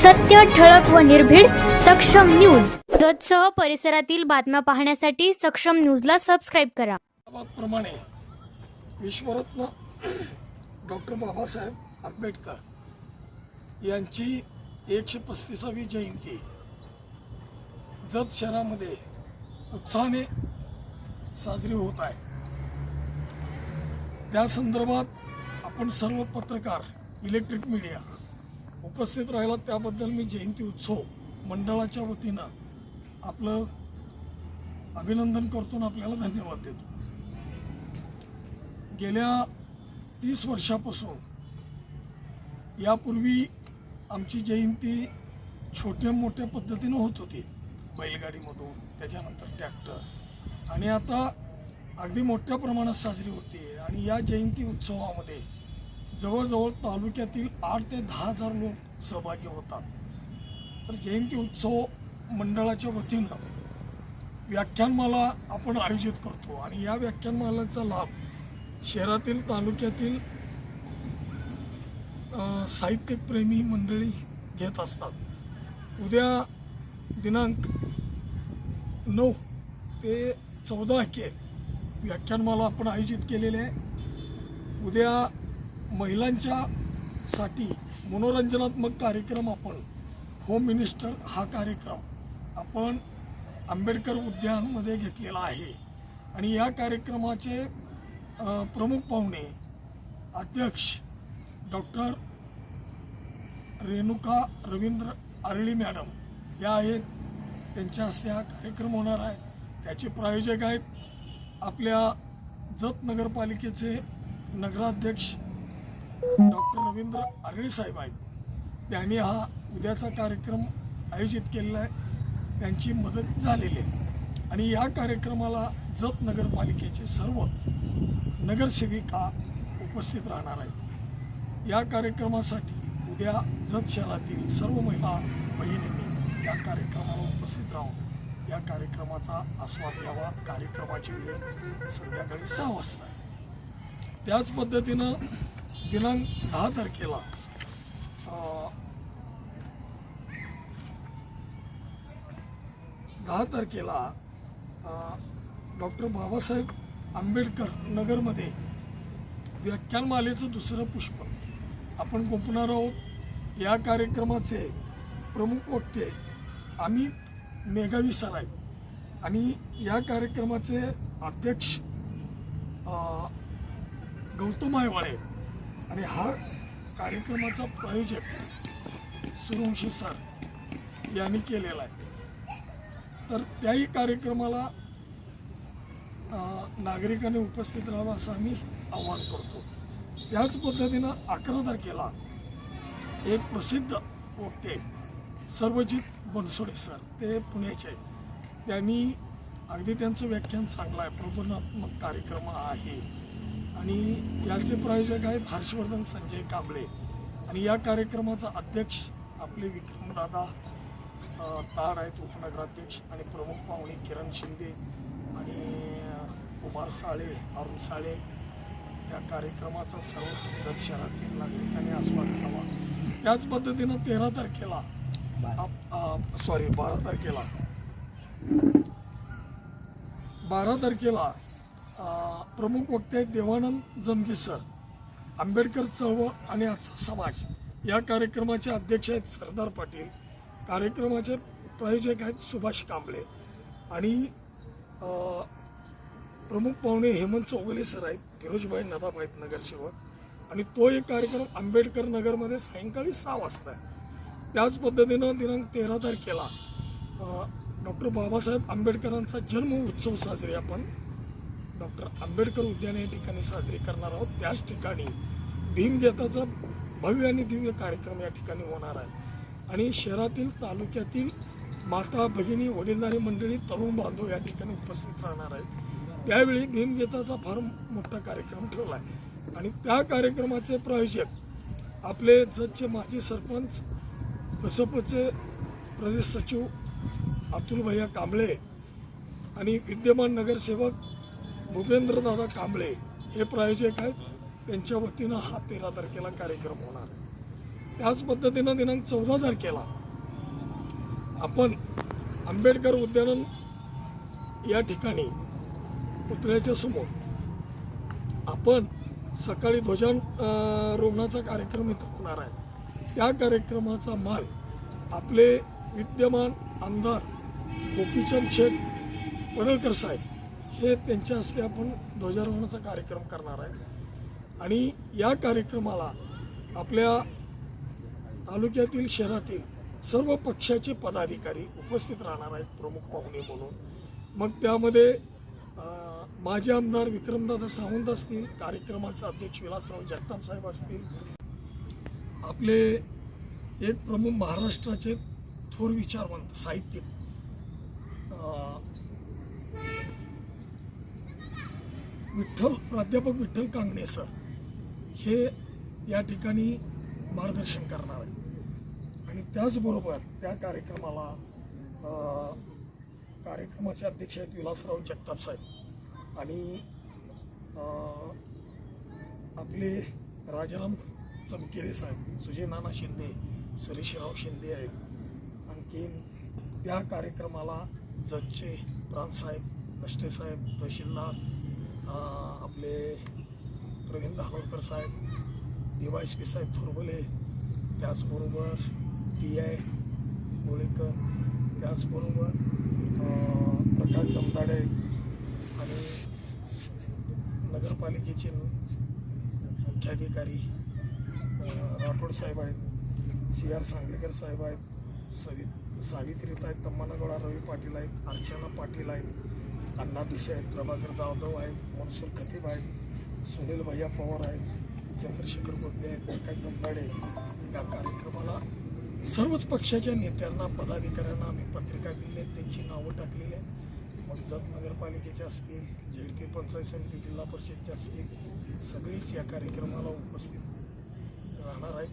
सत्य, ठळक व निर्भीड सक्षम न्यूज. जतसह परिसरातील बातम्या पाहण्यासाठी सक्षम न्यूजला सबस्क्राईब करा. प्रमाणे विश्वरत्न डॉक्टर बाबासाहेब आंबेडकर यांची 135वी जयंती जत शहरामध्ये उत्साहाने साजरी होत आहे. त्या संदर्भात आपण सर्व पत्रकार, इलेक्ट्रिक मीडिया उपस्थित राहिला त्याबद्दल मी जयंती उत्सव मंडळाच्या वतीनं आपलं अभिनंदन करतो आणि आपल्याला धन्यवाद देतो. गेल्या 30 वर्षापासून यापूर्वी आमची जयंती छोट्या मोठ्या पद्धतीनं होत होती, बैलगाडीमधून, त्याच्यानंतर ट्रॅक्टर, आणि आता अगदी मोठ्या प्रमाणात साजरी होते. आणि या जयंती उत्सवामध्ये जवळजवळ तालुक्यातील 8 ते 10 हजार लोक सहभागी होतात. तर जयंती उत्सव मंडळाच्या वतीनं व्याख्यानमाला आपण आयोजित करतो आणि या व्याख्यानमालेचा लाभ शहरातील, तालुक्यातील साहित्यिक प्रेमी मंडळी घेत असतात. उद्या दिनांक 9 ते 14 व्याख्यानमाला आपण आयोजित केलेले आहे. उद्या महिलांच्या साठी मनोरंजनात्मक कार्यक्रम आपण होम मिनिस्टर हा कार्यक्रम आपण आंबेडकर उद्यानमध्ये घेतलेला आहे. आणि या कार्यक्रमाचे प्रमुख पाहुणे अध्यक्ष डॉक्टर रेणुका रवींद्र आरळी मॅडम या आहेत. त्यांच्या हस्ते हा कार्यक्रम होणार आहे. त्याचे प्रायोजक आहेत आपल्या जत नगरपालिकेचे नगराध्यक्ष डॉक्टर रवींद्र आरळी साहेब आहेत. त्यांनी हा उद्याचा कार्यक्रम आयोजित केलेला आहे, त्यांची मदत झालेली आहे. आणि या कार्यक्रमाला जत नगरपालिकेचे सर्व नगरसेविका उपस्थित राहणार आहेत. या कार्यक्रमासाठी उद्या जत शहरातील सर्व महिला भगिनींनी या कार्यक्रमाला उपस्थित राहून या कार्यक्रमाचा आस्वाद घ्यावा. कार्यक्रमाची वेळ संध्याकाळी 6 वाजता आहे. त्याच पद्धतीनं दिनांक 10 तारखेला डॉक्टर बाबासाहेब आंबेडकर नगरमध्ये व्याख्यानमालेचं दुसरं पुष्प आपण गुंफणार आहोत. या कार्यक्रमाचे प्रमुख वक्ते अमित मेघावी सर आहेत आणि या कार्यक्रमाचे अध्यक्ष गौतम आयवाळे आणि हा कार्यक्रमाचा प्रायोजक सूर्यवंशी सर यांनी केलेला आहे. तर त्याही कार्यक्रमाला नागरिकांनी उपस्थित राहावं असं आम्ही आवाहन करतो. त्याच पद्धतीनं 11 तारखेला एक प्रसिद्ध वक्ते सर्वजित बनसोडे सर, ते पुण्याचे आहेत. त्यांनी अगदी त्यांचं व्याख्यान चांगलं आहे, प्रबोधनात्मक कार्यक्रम आहे. आणि याचे प्रायोजक आहेत हर्षवर्धन संजय कांबळे. आणि या कार्यक्रमाचा अध्यक्ष आपले विक्रमदादा ताड आहेत, उपनगराध्यक्ष. आणि प्रमुख पाहुणे किरण शिंदे आणि कुमार साळे, अरुण साळे. या कार्यक्रमाचा सर्व जत शहरातील नागरिकांनी आस्वाद घ्यावा. त्याच पद्धतीनं 12 तारखेला प्रमुख वक्ते देवानंद जमगे सर, आंबेडकर चळवळ आणि आजचा समाज. या कार्यक्रमाचे अध्यक्ष आहेत सरदार पाटील. कार्यक्रमाचे प्रायोजक आहेत सुभाष कांबळे. आणि प्रमुख पाहुणे हेमंत चौगुले सर आहेत, फिरोजभाई नदाब आहेत, नगरसेवक. आणि तो एक कार्यक्रम आंबेडकर नगरमध्ये सायंकाळी 6 वाजता आहे. त्याच पद्धतीनं दिनांक 13 तारखेला डॉक्टर बाबासाहेब आंबेडकरांचा जन्म उत्सव साजरी आपण डॉक्टर आंबेडकर उद्यान या ठिकाणी साजरी करणार आहोत. त्याच ठिकाणी भीमगीताचा भव्य आणि दिव्य कार्यक्रम या ठिकाणी होणार आहे. आणि शहरातील, तालुक्यातील माता भगिनी, वडीलधारी मंडळी, तरुण बांधव या ठिकाणी उपस्थित राहणार आहेत. त्यावेळी भीमगीताचा फार मोठा कार्यक्रम ठेवला आहे. आणि त्या कार्यक्रमाचे प्रायोजक आपले जतचे माजी सरपंच, बसपचे प्रदेश सचिव अतुल भैया कांबळे आणि विद्यमान नगरसेवक भूपेंद्रदादा कांबळे हे प्रायोजक आहेत. त्यांच्या वतीनं हा 13 तारखेला कार्यक्रम होणार आहे. त्याच पद्धतीनं दिनांक 14 तारखेला आपण आंबेडकर उद्यान या ठिकाणी पुतळ्याच्या समोर आपण सकाळी ध्वजारोहणाचा कार्यक्रम इथं होणार आहे. त्या कार्यक्रमाचा माल आपले विद्यमान आमदार गोपीचंद शेठ पडळकर साहेब हे त्यांच्या हस्ते आपण ध्वजारोहणाचा कार्यक्रम करणार आहे. आणि या कार्यक्रमाला आपल्या तालुक्यातील शहरातील सर्व पक्षाचे पदाधिकारी उपस्थित राहणार आहेत प्रमुख पाहुणे म्हणून. मग त्यामध्ये माजी आमदार विक्रमदादा सावंत असतील, कार्यक्रमाचे अध्यक्ष विलासराव जगताप साहेब असतील, आपले एक प्रमुख महाराष्ट्राचे थोर विचारवंत साहित्यिक प्राध्यापक विठ्ठल कांगणे सर हे या ठिकाणी मार्गदर्शन करणार आहे. आणि त्याचबरोबर त्या कार्यक्रमाचे अध्यक्ष आहेत विलासराव जगताप साहेब आणि आपले राजाराम चमकेरे साहेब, सुजय नाना शिंदे, सुरेशराव शिंदे आहेत. आणखीन त्या कार्यक्रमाला जजचे प्रांतसाहेब, नष्टे साहेब, तहसीलदार, आपले प्रवीण धानोरकर साहेब, DYSP साहेब थोरबले, त्याचबरोबर PI गोळेकर, त्याचबरोबर प्रकाश जमदाडे आणि नगरपालिकेचे मुख्याधिकारी राठोड साहेब आहेत, CR सांगलीकर साहेब आहेत, सावित्रीताई तम्मानगौडा, रवी पाटील आहेत, अर्चना पाटील आहेत, अण्णा दिशे आहेत, प्रभाकर जाधव आहेत, मनसूर खतीब आहेत, सुनील भैया पवार आहेत, चंद्रशेखर गोदले आहेत, प्रकाश जमदाडे. या कार्यक्रमाला सर्वच पक्षाच्या नेत्यांना, पदाधिकाऱ्यांना आम्ही पत्रिका दिली आहेत, त्यांची नावं टाकलेली आहेत. मग जत नगरपालिकेच्या असतील, ZP पंचायत समिती, जिल्हा परिषदच्या असतील, सगळीच या कार्यक्रमाला उपस्थित राहणार आहेत.